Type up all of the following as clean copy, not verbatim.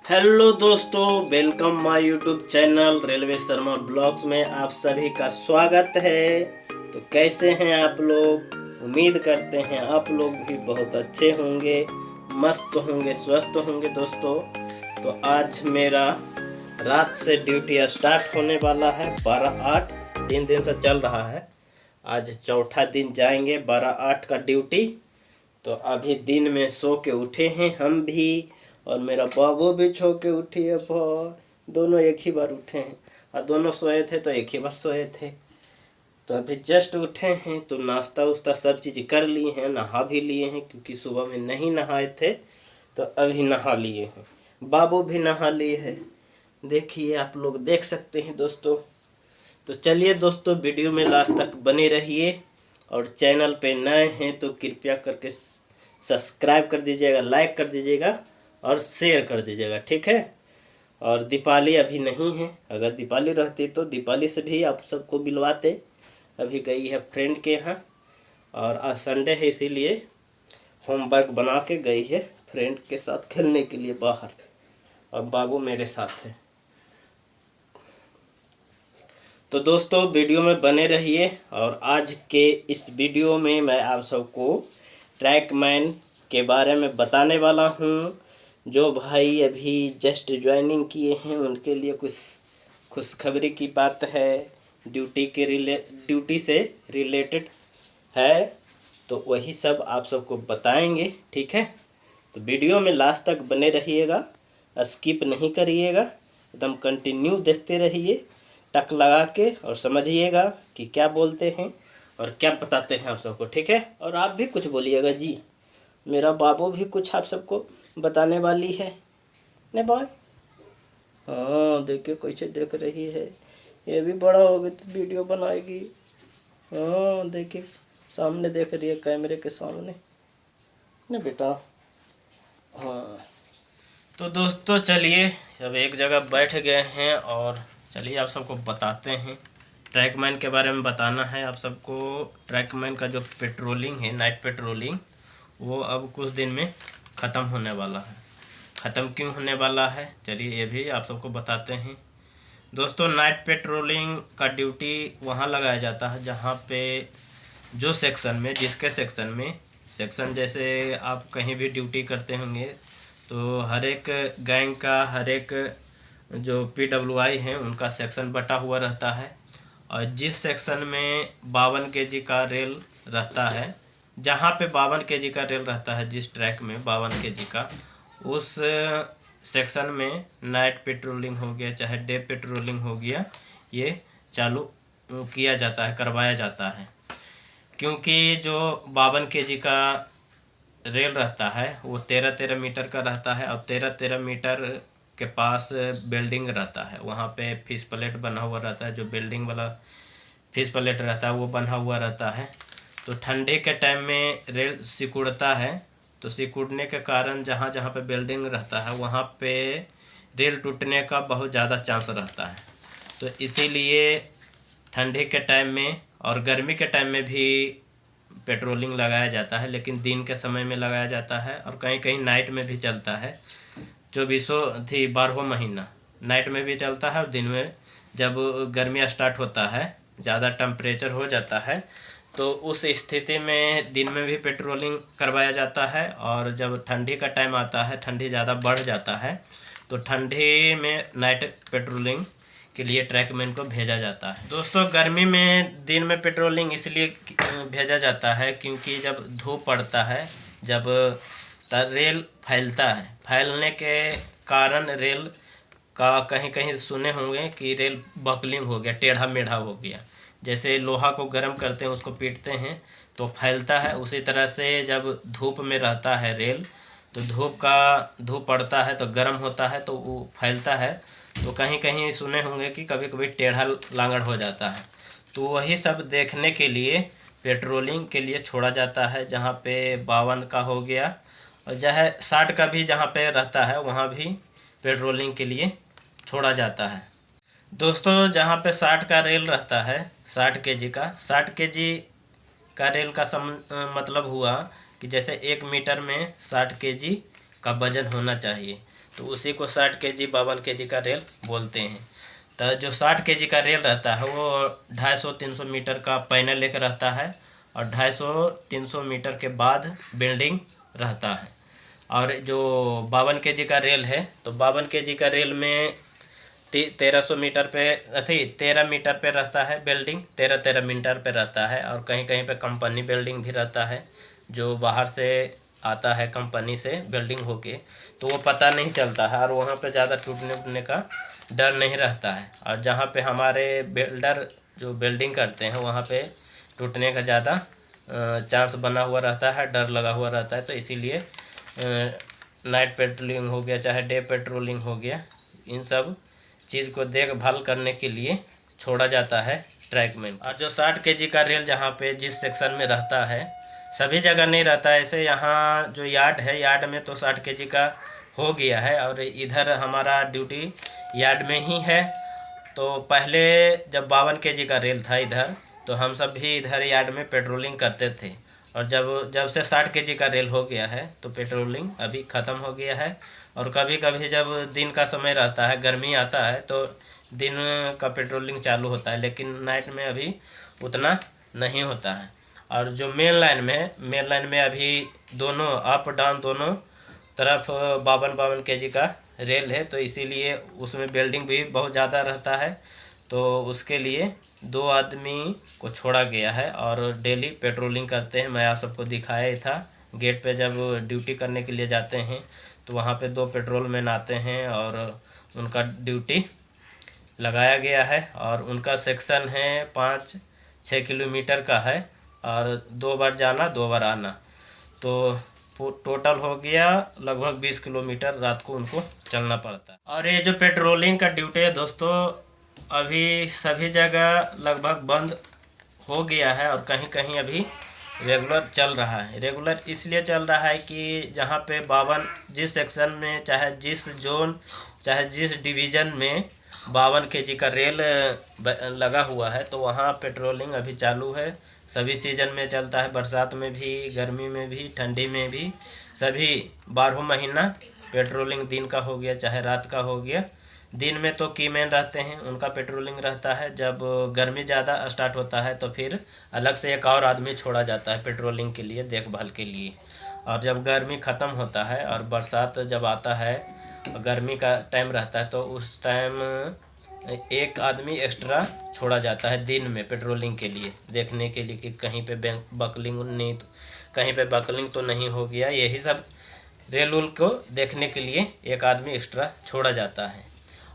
Hello दोस्तों, welcome my YouTube channel railway Sharma blogs में आप सभी का स्वागत है। तो कैसे हैं आप लोग? उम्मीद करते हैं आप लोग भी बहुत अच्छे होंगे, मस्त होंगे, स्वस्थ होंगे। दोस्तों तो आज मेरा रात से ड्यूटी स्टार्ट होने वाला है। 12-8 दिन से चल रहा है। आज चौथा दिन जाएंगे 12-8 का ड्यूटी। तो अभी दिन में सो के उठे हैं हम भी, और मेरा बाबू भी सो के उठी है। दोनों एक ही बार उठे हैं, और दोनों सोए थे तो एक ही बार सोए थे। तो अभी जस्ट उठे हैं तो नाश्ता उस्ता सब चीज़ कर लिए हैं, नहा भी लिए हैं क्योंकि सुबह में नहीं नहाए थे। तो अभी नहा लिए हैं, बाबू भी नहा लिए हैं। देखिए, आप लोग देख सकते हैं दोस्तों। तो चलिए दोस्तों, वीडियो में लास्ट तक बने रहिए, और चैनल पे नए हैं तो कृपया करके सब्सक्राइब कर दीजिएगा, लाइक कर दीजिएगा और शेयर कर दीजिएगा, ठीक है। और दीपावली अभी नहीं है, अगर दीपावली रहती तो दीपावली से भी आप सबको मिलवाते। अभी गई है फ्रेंड के यहाँ, और आज संडे है इसीलिए होमवर्क बना के गई है फ्रेंड के साथ खेलने के लिए बाहर, और बाबू मेरे साथ है। तो दोस्तों वीडियो में बने रहिए, और आज के इस वीडियो में मैं आप सबको ट्रैकमैन के बारे में बताने वाला हूँ। जो भाई अभी जस्ट ज्वाइनिंग किए हैं उनके लिए कुछ खुशखबरी की बात है, ड्यूटी से रिलेटेड है। तो वही सब आप सबको बताएंगे, ठीक है। तो वीडियो में लास्ट तक बने रहिएगा, स्किप नहीं करिएगा, एकदम कंटिन्यू देखते रहिए, टक लगा के, और समझिएगा कि क्या बोलते हैं और क्या बताते हैं आप सबको, ठीक है। और आप भी कुछ बोलिएगा जी, मेरा बाबू भी कुछ आप सबको बताने वाली है ने बॉय। हाँ देखिए कैसे देख रही है, ये भी बड़ा होगी तो वीडियो बनाएगी। हाँ देखिए, सामने देख रही है कैमरे के सामने ने बेटा। हाँ तो दोस्तों चलिए, अब एक जगह बैठ गए हैं, और चलिए आप सबको बताते हैं। ट्रैकमैन के बारे में बताना है आप सबको। ट्रैकमैन का जो पेट्रोलिंग है, नाइट पेट्रोलिंग, वो अब कुछ दिन में ख़त्म होने वाला है। ख़त्म क्यों होने वाला है, चलिए ये भी आप सबको बताते हैं। दोस्तों नाइट पेट्रोलिंग का ड्यूटी वहाँ लगाया जाता है जहाँ पे जो सेक्शन में, जिसके सेक्शन जैसे आप कहीं भी ड्यूटी करते होंगे तो हर एक गैंग का, हर एक जो PWI हैं उनका सेक्शन बटा हुआ रहता है। और जिस सेक्शन में 52 kg का रेल रहता है, जहाँ पे 52 kg का रेल रहता है, जिस ट्रैक में 52 kg का, उस सेक्शन में नाइट पेट्रोलिंग हो गया चाहे डे पेट्रोलिंग हो गया, ये चालू किया जाता है, करवाया जाता है। क्योंकि जो 52 kg का रेल रहता है वो 13-13 मीटर का रहता है, और 13-13 मीटर के पास बिल्डिंग रहता है, वहाँ पे फिश प्लेट बना हुआ रहता है। जो बिल्डिंग वाला फिश प्लेट रहता है वो बना हुआ रहता है। तो ठंडे के टाइम में रेल सिकुड़ता है, तो सिकुड़ने के कारण जहाँ जहाँ पे बिल्डिंग रहता है वहाँ पे रेल टूटने का बहुत ज़्यादा चांस रहता है। तो इसीलिए ठंडे के टाइम में और गर्मी के टाइम में भी पेट्रोलिंग लगाया जाता है, लेकिन दिन के समय में लगाया जाता है, और कहीं कहीं नाइट में भी चलता है। 12 महीना नाइट में भी चलता है, और दिन में जब गर्मी स्टार्ट होता है, ज़्यादा टेम्परेचर हो जाता है, तो उस स्थिति में दिन में भी पेट्रोलिंग करवाया जाता है। और जब ठंडी का टाइम आता है, ठंडी ज़्यादा बढ़ जाता है, तो ठंडी में नाइट पेट्रोलिंग के लिए ट्रैकमैन को भेजा जाता है। दोस्तों गर्मी में दिन में पेट्रोलिंग इसलिए भेजा जाता है क्योंकि जब धूप पड़ता है, जब रेल फैलता है, फैलने के कारण रेल का कहीं कहीं सुने होंगे कि रेल बकलिंग हो गया, टेढ़ा मेढ़ा हो गया। जैसे लोहा को गर्म करते हैं, उसको पीटते हैं तो फैलता है, उसी तरह से जब धूप में रहता है रेल, तो धूप पड़ता है तो गर्म होता है तो वो फैलता है। तो कहीं कहीं सुने होंगे कि कभी कभी टेढ़ा लांगड़ हो जाता है। तो वही सब देखने के लिए पेट्रोलिंग के लिए छोड़ा जाता है, जहाँ पे 52 का हो गया, और चाहे 60 का भी जहाँ पे रहता है वहाँ भी पेट्रोलिंग के लिए छोड़ा जाता है। दोस्तों जहाँ पे 60 का रेल रहता है, 60 kg का, 60 kg का रेल का मतलब हुआ कि जैसे 1 मीटर में 60 kg का वजन होना चाहिए। तो उसी को 60 kg 52 kg का रेल बोलते हैं। तो जो 60 kg का रेल रहता है वो 250-300 मीटर का पैनल लेकर रहता है और 250-300 मीटर के बाद बिल्डिंग रहता है। और जो 52 kg का रेल है तो 52 kg का रेल में 1300 मीटर पे 13 मीटर पे रहता है बिल्डिंग, 13 मीटर पे रहता है। और कहीं कहीं पे कंपनी बिल्डिंग भी रहता है, जो बाहर से आता है कंपनी से बिल्डिंग होके, तो वो पता नहीं चलता है और वहाँ पे ज़्यादा टूटने उटने का डर नहीं रहता है। और जहाँ पे हमारे बिल्डर जो बिल्डिंग करते हैं वहाँ पे टूटने का ज़्यादा चांस बना हुआ रहता है, डर लगा हुआ रहता है। तो इसीलिए नाइट पेट्रोलिंग हो गया चाहे डे पेट्रोलिंग हो गया, इन सब चीज़ को देखभाल करने के लिए छोड़ा जाता है ट्रैकमैन। और जो 60 kg का रेल जहाँ पे जिस सेक्शन में रहता है, सभी जगह नहीं रहता है। ऐसे यहाँ जो यार्ड है, यार्ड में तो 60 kg का हो गया है और इधर हमारा ड्यूटी यार्ड में ही है। तो पहले जब 52 kg का रेल था इधर, तो हम सब भी इधर यार्ड में पेट्रोलिंग करते थे। और जब से 60 kg का रेल हो गया है तो पेट्रोलिंग अभी ख़त्म हो गया है। और कभी कभी जब दिन का समय रहता है, गर्मी आता है, तो दिन का पेट्रोलिंग चालू होता है, लेकिन नाइट में अभी उतना नहीं होता है। और जो मेन लाइन में अभी दोनों अप डाउन दोनों तरफ 52 kg का रेल है, तो इसीलिए उसमें बिल्डिंग भी बहुत ज़्यादा रहता है। तो उसके लिए 2 आदमी को छोड़ा गया है और डेली पेट्रोलिंग करते हैं। मैं आप सबको दिखाया ही था, गेट पे जब ड्यूटी करने के लिए जाते हैं तो वहाँ पे 2 पेट्रोलमैन आते हैं और उनका ड्यूटी लगाया गया है। और उनका सेक्शन है 5-6 किलोमीटर का है और 2 बार जाना 2 बार आना, तो टोटल हो गया लगभग 20 किलोमीटर रात को उनको चलना पड़ता है। और ये जो पेट्रोलिंग का ड्यूटी है दोस्तों, अभी सभी जगह लगभग बंद हो गया है और कहीं कहीं अभी रेगुलर चल रहा है। रेगुलर इसलिए चल रहा है कि जहाँ पे 52 जिस सेक्शन में चाहे जिस जोन चाहे जिस डिवीज़न में 52 kg का रेल लगा हुआ है, तो वहाँ पेट्रोलिंग अभी चालू है। सभी सीज़न में चलता है, बरसात में भी, गर्मी में भी, ठंडी में भी, सभी 12 महीना पेट्रोलिंग दिन का हो गया चाहे रात का हो गया। दिन में तो कीमैन रहते हैं, उनका पेट्रोलिंग रहता है। जब गर्मी ज़्यादा स्टार्ट होता है तो फिर अलग से एक और आदमी छोड़ा जाता है पेट्रोलिंग के लिए, देखभाल के लिए। और जब गर्मी ख़त्म होता है और बरसात जब आता है, गर्मी का टाइम रहता है, तो उस टाइम एक आदमी एक्स्ट्रा छोड़ा जाता है दिन में पेट्रोलिंग के लिए, देखने के लिए कि कहीं पे बकलिंग तो नहीं हो गया। यही सब रेल उल को देखने के लिए एक आदमी एक्स्ट्रा छोड़ा जाता है।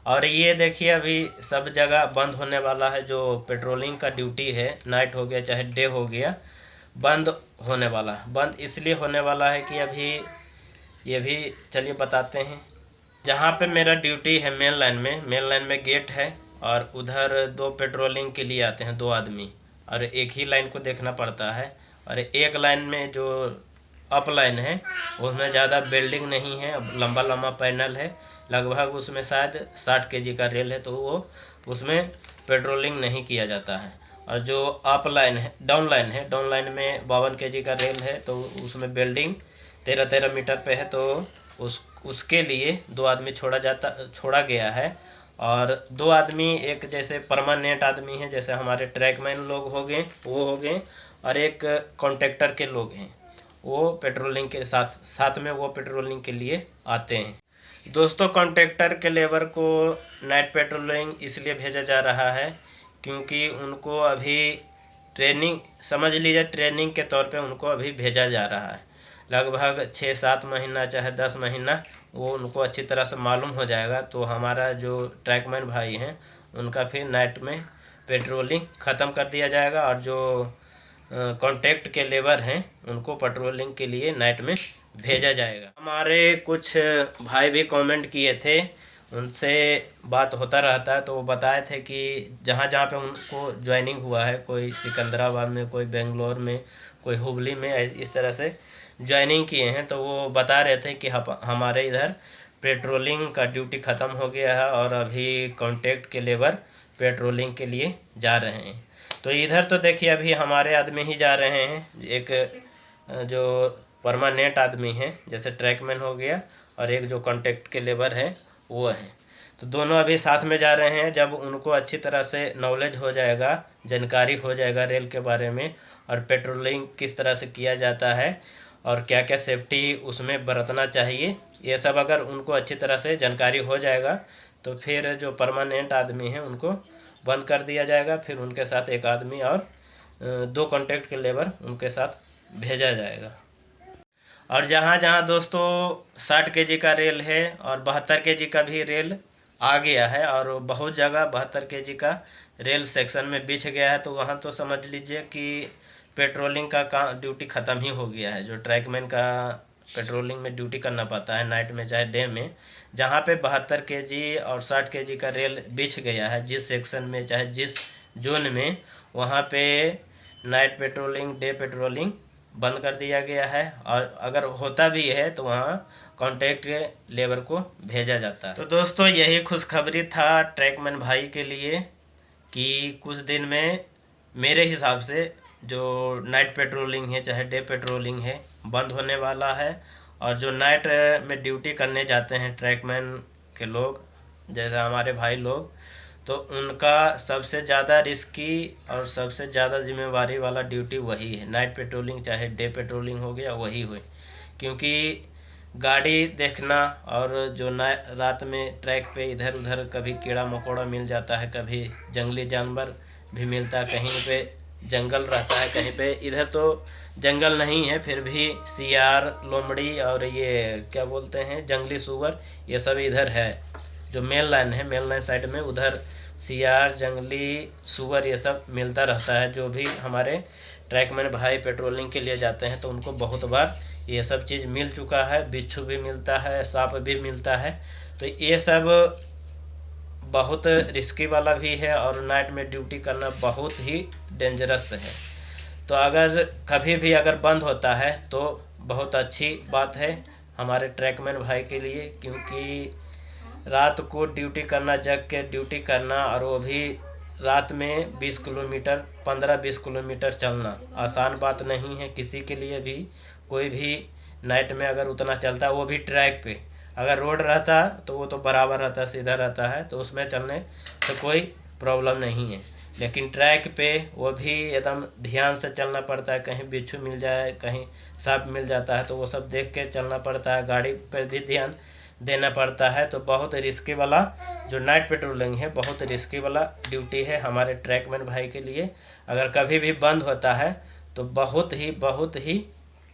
और ये देखिए अभी सब जगह बंद होने वाला है। जो पेट्रोलिंग का ड्यूटी है, नाइट हो गया चाहे डे हो गया, बंद होने वाला है। बंद इसलिए होने वाला है कि अभी ये भी चलिए बताते हैं। जहाँ पे मेरा ड्यूटी है मेन लाइन में गेट है और उधर 2 पेट्रोलिंग के लिए आते हैं 2 आदमी, और एक ही लाइन को देखना पड़ता है। और एक लाइन में जो अप लाइन है उसमें ज़्यादा बिल्डिंग नहीं है, लंबा लंबा पैनल है, लगभग उसमें शायद 60 kg का रेल है, तो वो उसमें पेट्रोलिंग नहीं किया जाता है। और जो अप लाइन है डाउन लाइन में 52 kg का रेल है, तो उसमें बिल्डिंग 13 मीटर पे है, तो उसके लिए 2 आदमी छोड़ा गया है। और 2 आदमी एक जैसे परमानेंट आदमी हैं, जैसे हमारे ट्रैकमैन लोग वो हो गए, और एक कॉन्ट्रैक्टर के लोग हैं, वो पेट्रोलिंग के साथ में वो पेट्रोलिंग के लिए आते हैं। दोस्तों, कॉन्ट्रैक्टर के लेबर को नाइट पेट्रोलिंग इसलिए भेजा जा रहा है क्योंकि उनको अभी ट्रेनिंग, समझ लीजिए ट्रेनिंग के तौर पे उनको अभी भेजा जा रहा है। लगभग 6-7 महीना चाहे 10 महीना वो उनको अच्छी तरह से मालूम हो जाएगा, तो हमारा जो ट्रैकमैन भाई हैं उनका फिर नाइट में पेट्रोलिंग ख़त्म कर दिया जाएगा। और जो कॉन्ट्रैक्ट के लेबर हैं उनको पेट्रोलिंग के लिए नाइट में भेजा जाएगा। हमारे कुछ भाई भी कमेंट किए थे, उनसे बात होता रहता है, तो वो बताए थे कि जहाँ जहाँ पे उनको ज्वाइनिंग हुआ है, कोई सिकंदराबाद में, कोई बेंगलोर में, कोई हुबली में, इस तरह से ज्वाइनिंग किए हैं, तो वो बता रहे थे कि हमारे इधर पेट्रोलिंग का ड्यूटी ख़त्म हो गया है और अभी कॉन्ट्रैक्ट के लेबर पेट्रोलिंग के लिए जा रहे हैं। तो इधर तो देखिए अभी हमारे आदमी ही जा रहे हैं, एक जो परमानेंट आदमी हैं जैसे ट्रैकमैन हो गया, और एक जो कॉन्टैक्ट के लेबर हैं वो हैं। तो दोनों अभी साथ में जा रहे हैं। जब उनको अच्छी तरह से नॉलेज हो जाएगा, जानकारी हो जाएगा रेल के बारे में और पेट्रोलिंग किस तरह से किया जाता है और क्या क्या सेफ्टी उसमें बरतना चाहिए, ये सब अगर उनको अच्छी तरह से जानकारी हो जाएगा तो फिर जो परमानेंट आदमी हैं उनको बंद कर दिया जाएगा। फिर उनके साथ एक आदमी और 2 कॉन्टैक्ट के लेबर उनके साथ भेजा जाएगा। और जहाँ जहाँ दोस्तों 60 केजी का रेल है और 72 केजी का भी रेल आ गया है और बहुत जगह 72 केजी का रेल सेक्शन में बिछ गया है, तो वहाँ तो समझ लीजिए कि पेट्रोलिंग का काम ड्यूटी ख़त्म ही हो गया है। जो ट्रैकमैन का पेट्रोलिंग में ड्यूटी करना पड़ता है नाइट में चाहे डे में, जहाँ पे 72 केजी और 60 केजी का रेल बिछ गया है जिस सेक्शन में चाहे जिस जोन में, वहाँ पे नाइट पेट्रोलिंग डे पेट्रोलिंग बंद कर दिया गया है। और अगर होता भी है तो वहाँ कॉन्टैक्ट लेबर को भेजा जाता है। तो दोस्तों यही खुशखबरी था ट्रैकमैन भाई के लिए कि कुछ दिन में मेरे हिसाब से जो नाइट पेट्रोलिंग है चाहे डे पेट्रोलिंग है बंद होने वाला है। और जो नाइट में ड्यूटी करने जाते हैं ट्रैकमैन के लोग, जैसे हमारे भाई लोग, तो उनका सबसे ज़्यादा रिस्की और सबसे ज़्यादा जिम्मेवारी वाला ड्यूटी वही है। नाइट पेट्रोलिंग चाहे डे पेट्रोलिंग हो गया वही हुई, क्योंकि गाड़ी देखना और जो रात में ट्रैक पे इधर उधर कभी कीड़ा मकोड़ा मिल जाता है, कभी जंगली जानवर भी मिलता है, कहीं पे जंगल रहता है, कहीं पे इधर तो जंगल नहीं है फिर भी सियार लोमड़ी और ये क्या बोलते हैं जंगली सूअर, ये सब इधर है। जो मेन लाइन है, मेन लाइन साइड में उधर सियार जंगली सूअर ये सब मिलता रहता है। जो भी हमारे ट्रैकमैन भाई पेट्रोलिंग के लिए जाते हैं तो उनको बहुत बार ये सब चीज़ मिल चुका है। बिच्छू भी मिलता है, सांप भी मिलता है। तो ये सब बहुत रिस्की वाला भी है और नाइट में ड्यूटी करना बहुत ही डेंजरस है। तो अगर कभी भी अगर बंद होता है तो बहुत अच्छी बात है हमारे ट्रैकमैन भाई के लिए, क्योंकि रात को ड्यूटी करना, जग के ड्यूटी करना और वो भी रात में 20 किलोमीटर 15-20 किलोमीटर चलना आसान बात नहीं है किसी के लिए भी। कोई भी नाइट में अगर उतना चलता है, वो भी ट्रैक पे, अगर रोड रहता तो वो तो बराबर रहता है, सीधा रहता है, तो उसमें चलने तो कोई प्रॉब्लम नहीं है। लेकिन ट्रैक पे वो भी एकदम ध्यान से चलना पड़ता है, कहीं बिच्छू मिल जाए, कहीं सांप मिल जाता है, तो वो सब देख के चलना पड़ता है, गाड़ी पे भी ध्यान देना पड़ता है। तो बहुत रिस्की वाला जो नाइट पेट्रोलिंग है बहुत रिस्की वाला ड्यूटी है हमारे ट्रैकमैन भाई के लिए। अगर कभी भी बंद होता है तो बहुत ही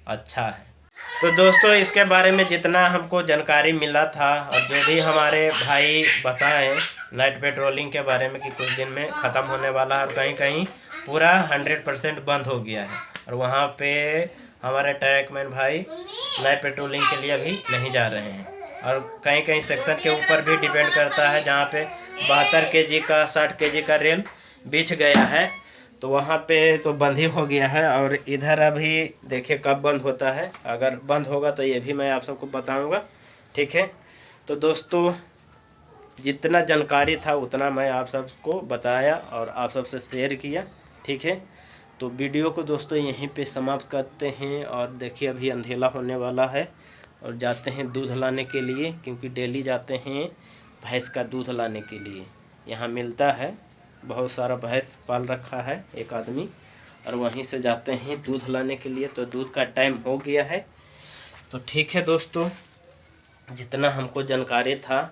अच्छा है। तो दोस्तों इसके बारे में जितना हमको जानकारी मिला था और जो भी हमारे भाई बताएं नाइट पेट्रोलिंग के बारे में कि कुछ दिन में ख़त्म होने वाला है और कहीं कहीं पूरा 100% बंद हो गया है, और वहाँ पे हमारे ट्रैकमैन भाई नाइट पेट्रोलिंग के लिए अभी नहीं जा रहे हैं। और कहीं कहीं सेक्शन के ऊपर भी डिपेंड करता है, जहाँ पे 72 केजी का 60 केजी का रेल बिछ गया है तो वहाँ पे तो बंद ही हो गया है। और इधर अभी देखिए कब बंद होता है, अगर बंद होगा तो ये भी मैं आप सबको बताऊंगा, ठीक है। तो दोस्तों जितना जानकारी था उतना मैं आप सबको बताया और आप सबसे शेयर किया, ठीक है। तो वीडियो को दोस्तों यहीं पे समाप्त करते हैं। और देखिए अभी अंधेरा होने वाला है और जाते हैं दूध लाने के लिए, क्योंकि डेली जाते हैं भैंस का दूध लाने के लिए। यहाँ मिलता है, बहुत सारा भैंस पाल रखा है एक आदमी, और वहीं से जाते हैं दूध लाने के लिए। तो दूध का टाइम हो गया है। तो ठीक है दोस्तों, जितना हमको जानकारी था,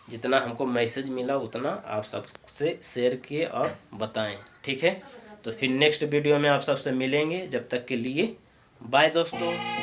जितना हमको मैसेज मिला उतना आप सबसे शेयर किए और बताएं, ठीक है। तो फिर नेक्स्ट वीडियो में आप सबसे मिलेंगे, जब तक के लिए बाय दोस्तों।